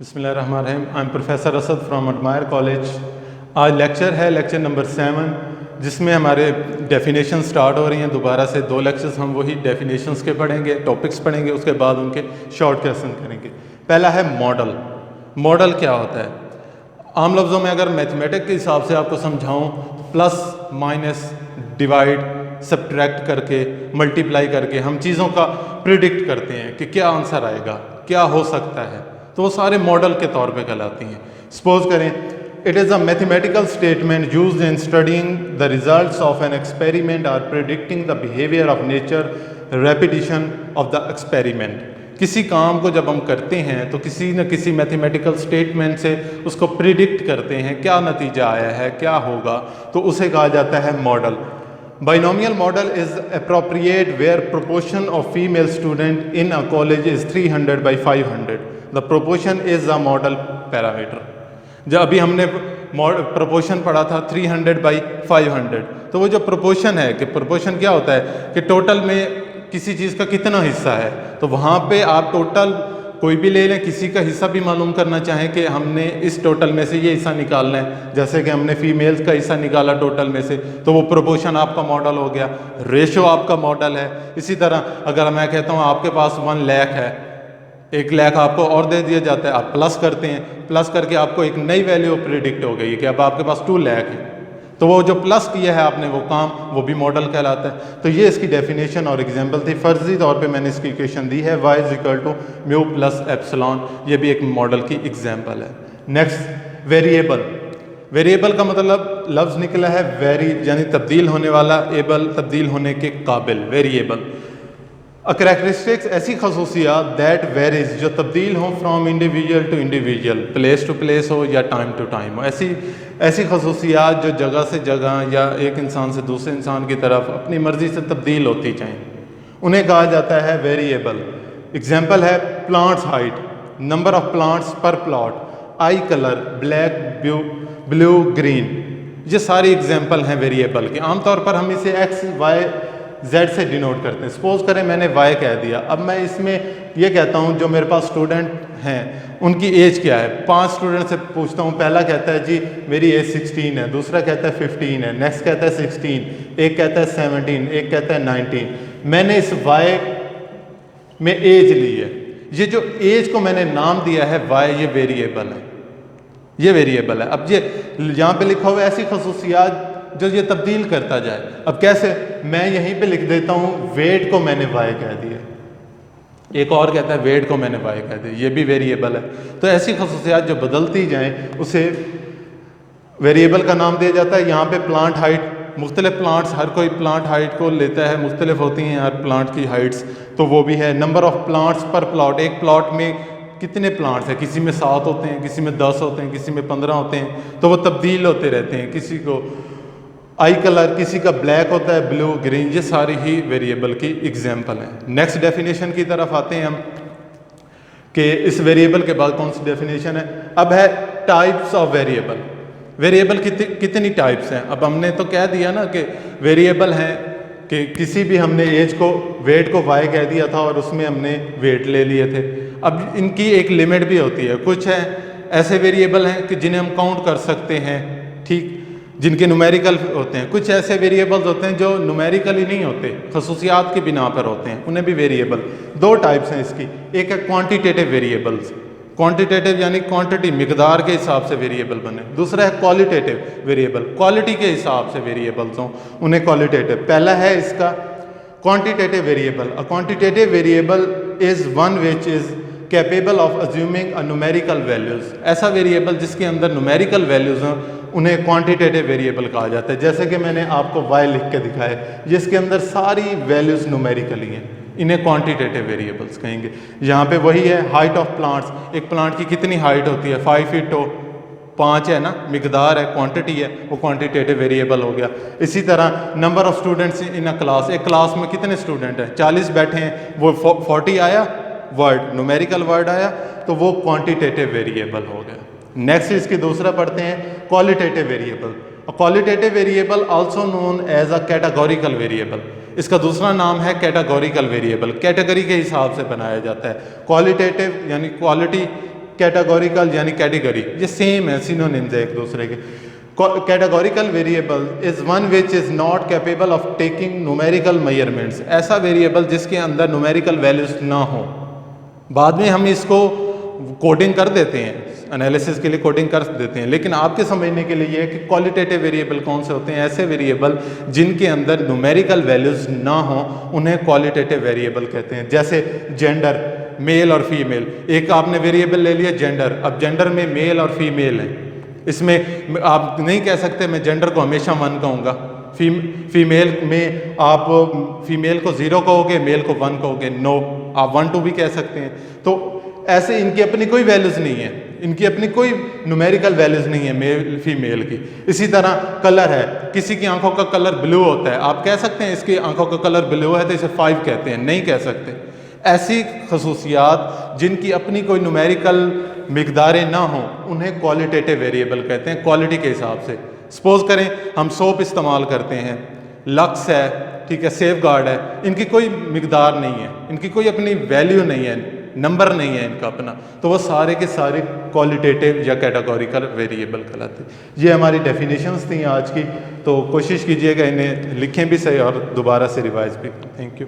बिस्मिल्लाहिर्रहमानिर्रहीम। I am professor Asad from admire college. आज lecture है लेक्चर नंबर 7, जिसमें हमारे डेफिनेशन स्टार्ट हो रही हैं। दोबारा से 2 लेक्चर्स हम वही डेफिनेशंस के पढ़ेंगे, टॉपिक्स पढ़ेंगे, उसके बाद उनके शॉर्ट क्वेश्चन करेंगे। पहला है मॉडल। मॉडल क्या होता है? आम लफ्ज़ों में अगर मैथमेटिक्स के हिसाब से आपको समझाऊँ, प्लस माइनस डिवाइड सब्ट्रैक्ट करके मल्टीप्लाई करके हम चीज़ों का प्रिडिक्ट करते हैं कि क्या आंसर आएगा, क्या हो सकता है, तो वो सारे मॉडल के तौर पे कहलाती हैं। सपोज करें, it is a mathematical statement used in studying the results of an experiment और predicting the behaviour of nature, repetition of the experiment. किसी काम को जब हम करते हैं तो किसी न किसी मैथमेटिकल स्टेटमेंट से उसको प्रिडिक्ट करते हैं, क्या नतीजा आया है, क्या होगा, तो उसे कहा जाता है model. Binomial model is appropriate where proportion of female student in a college is 300 by 500. The proportion is a model parameter. जब अभी हमने प्रोपोर्शन पढ़ा था 300 by 500, तो वो जो प्रोपोर्शन है कि प्रोपोर्शन क्या होता है कि टोटल में किसी चीज़ का कितना हिस्सा है, तो वहाँ पे आप टोटल कोई भी ले लें, किसी का हिस्सा भी मालूम करना चाहें कि हमने इस टोटल में से ये हिस्सा निकालना है, जैसे कि हमने फीमेल्स का हिस्सा निकाला टोटल में से, तो वो प्रोपोर्शन आपका मॉडल हो गया, रेशो आपका मॉडल है। इसी तरह अगर मैं कहता हूँ आपके पास 1 लाख है, 1 लाख आपको और दे दिया जाता है, आप प्लस करते हैं, प्लस करके आपको एक नई वैल्यू प्रिडिक्ट हो गई कि अब आपके पास 2 लाख है, तो वो जो प्लस किया है आपने वो काम, वो भी मॉडल कहलाता है। तो ये इसकी डेफिनेशन और एग्जांपल थी। फर्जी तौर पे मैंने इसकी इक्वेशन दी है y = म्यू प्लस एप्सिलॉन, ये भी एक मॉडल की एग्जांपल है। Next, variable. वेरिएबल का मतलब लफ्ज़ निकला है वेरी, यानी तब्दील होने वाला, एबल तब्दील होने के काबिल, वेरिएबल। अ कैरेक्टरिस्टिक्स ऐसी खसूसियात दैट वेरीज, जो तब्दील हो from individual to individual, place to place हो या टाइम टू टाइम हो। ऐसी खसूसियात जो जगह से जगह या एक इंसान से दूसरे इंसान की तरफ अपनी मर्ज़ी से तब्दील होती जाएँ, उन्हें कहा जाता है वेरिएबल। एग्जाम्पल है plants height, number of plants per plot, eye colour black, blue, green. ये सारी एग्जाम्पल हैं वेरिएबल के। आमतौर पर हम इसे एक्स, वाई, जेड से डिनोट करते हैं। सपोज करें मैंने वाई कह दिया, अब मैं इसमें ये कहता हूँ जो मेरे पास स्टूडेंट हैं उनकी एज क्या है। 5 स्टूडेंट से पूछता हूँ, पहला कहता है जी मेरी एज 16 है, दूसरा कहता है 15 है, नेक्स्ट कहता है 16, एक कहता है 17, एक कहता है 19। मैंने इस वाई में एज ली है, ये जो एज को मैंने नाम दिया है वाई, ये वेरिएबल है, ये वेरिएबल है। अब ये यहाँ पे लिखा हुआ ऐसी खसूसियात जो ये तब्दील करता जाए। अब कैसे? मैं यहीं पे लिख देता हूँ वेट को मैंने वाई कह दिया, एक और कहता है वेट को मैंने वाई कह दिया, ये भी वेरिएबल है। तो ऐसी खसूसियात जो बदलती जाएं उसे वेरिएबल का नाम दिया जाता है। यहाँ पे प्लांट हाइट, मुख्तलिफ प्लांट्स, हर कोई प्लांट हाइट को लेता है, मुख्तलिफ होती हैं हर प्लांट की हाइट्स, तो वो भी है। Number of plants per plot, एक प्लॉट में कितने प्लांट्स हैं, किसी में 7 होते हैं, किसी में 10 होते हैं, किसी में 15 होते हैं, तो वो तब्दील होते रहते हैं। किसी को आई कलर, किसी का ब्लैक होता है, ब्लू, ग्रीन, ये सारी ही वेरिएबल की एग्जाम्पल हैं। नेक्स्ट डेफिनेशन की तरफ आते हैं हम कि इस वेरिएबल के बाद कौन सी डेफिनेशन है। अब है टाइप्स ऑफ वेरिएबल। वेरिएबल कितनी टाइप्स हैं? अब हमने तो कह दिया ना कि वेरिएबल हैं कि किसी भी, हमने एज को, वेट को वाई कह दिया था और उसमें हमने वेट ले लिए थे। अब इनकी एक लिमिट भी होती है। कुछ हैं ऐसे वेरिएबल हैं कि जिन्हें हम काउंट कर सकते हैं, ठीक, जिनके न्यूमेरिकल होते हैं। कुछ ऐसे वेरिएबल्स होते हैं जो न्यूमेरिकली नहीं होते, खसूसियात की बिना पर होते हैं, उन्हें भी वेरिएबल। 2 टाइप्स हैं इसकी। एक है क्वांटिटेटिव वेरिएबल्स, क्वांटिटेटिव यानी क्वांटिटी, मिकदार के हिसाब से वेरिएबल बने। दूसरा है क्वालिटेटिव वेरिएबल, क्वालिटी के हिसाब से वेरिएबल्स हों, उन्हें क्वालिटेटिव। पहला है इसका quantitative variable. A quantitative variable is one which is capable of assuming a numerical values. ऐसा वेरिएबल जिसके अंदर न्यूमेरिकल वैल्यूज़ हों, उन्हें क्वांटिटेटिव वेरिएबल कहा जाता है। जैसे कि मैंने आपको वाई लिख के दिखाया, जिसके अंदर सारी वैल्यूज़ न्यूमेरिकली हैं, इन्हें क्वांटिटेटिव वेरिएबल्स कहेंगे। यहाँ पे वही है, हाइट ऑफ प्लांट्स, एक प्लांट की कितनी हाइट होती है, 5 फीट हो, 5 है ना, मिकदार है, क्वांटिटी है, वो क्वांटिटेटिव वेरिएबल हो गया। इसी तरह number of students in a class, एक क्लास में कितने स्टूडेंट हैं, 40 बैठे हैं, वो 40 आया वर्ड, न्यूमेरिकल वर्ड आया, तो वो क्वांटिटेटिव वेरिएबल हो गया। नेक्स्ट इसकी दूसरा पढ़ते हैं, qualitative variable. Qualitative variable also known as a categorical variable. इसका दूसरा नाम है कैटेगोरिकल वेरिएबल, कैटेगरी के हिसाब से बनाया जाता है। क्वालिटेटिव यानी क्वालिटी कैटेगोरिकल यानी कैटेगरी, ये सेम है, सिनोनिम्स है एक दूसरे के। Categorical variable is one which is not capable of taking numerical measurements, ऐसा वेरिएबल जिसके अंदर न्यूमेरिकल वैल्यूज ना हो। बाद में हम इसको कोडिंग कर देते हैं, एनालिसिस के लिए कोडिंग कर देते हैं, लेकिन आपके समझने के लिए ये है कि क्वालिटेटिव वेरिएबल कौन से होते हैं, ऐसे वेरिएबल जिनके अंदर न्यूमेरिकल वैल्यूज ना हो उन्हें क्वालिटेटिव वेरिएबल कहते हैं। जैसे जेंडर, मेल और फीमेल, एक आपने वेरिएबल ले लिया जेंडर, अब जेंडर में मेल और फीमेल है, इसमें आप नहीं कह सकते मैं जेंडर को हमेशा 1 कहूँगा, फीमेल में आप फीमेल को 0 कहोगे, मेल को 1 कहोगे, नो, आप 1 2 भी कह सकते हैं। तो ऐसे इनकी अपनी कोई वैल्यूज़ नहीं है, इनकी अपनी कोई न्यूमेरिकल वैल्यूज़ नहीं है मेल फीमेल की। इसी तरह कलर है, किसी की आंखों का कलर ब्लू होता है, आप कह सकते हैं इसकी आंखों का कलर ब्लू है तो इसे 5 कहते हैं, नहीं कह सकते। ऐसी खसूसियात जिनकी अपनी कोई न्यूमेरिकल मिकदारें ना हो उन्हें क्वालिटेटिव वेरिएबल कहते हैं, क्वालिटी के हिसाब से। सपोज करें हम सोप इस्तेमाल करते हैं, लक्स है, ठीक है, सेफ गार्ड है, इनकी कोई मिकदार नहीं है, इनकी कोई अपनी वैल्यू नहीं है, नंबर नहीं है इनका अपना, तो वो सारे के सारे क्वालिटेटिव या कैटेगोरिकल वेरिएबल कहलाते हैं। ये हमारी डेफिनेशंस थी आज की, तो कोशिश कीजिएगा इन्हें लिखें भी सही और दोबारा से रिवाइज भी। Thank you.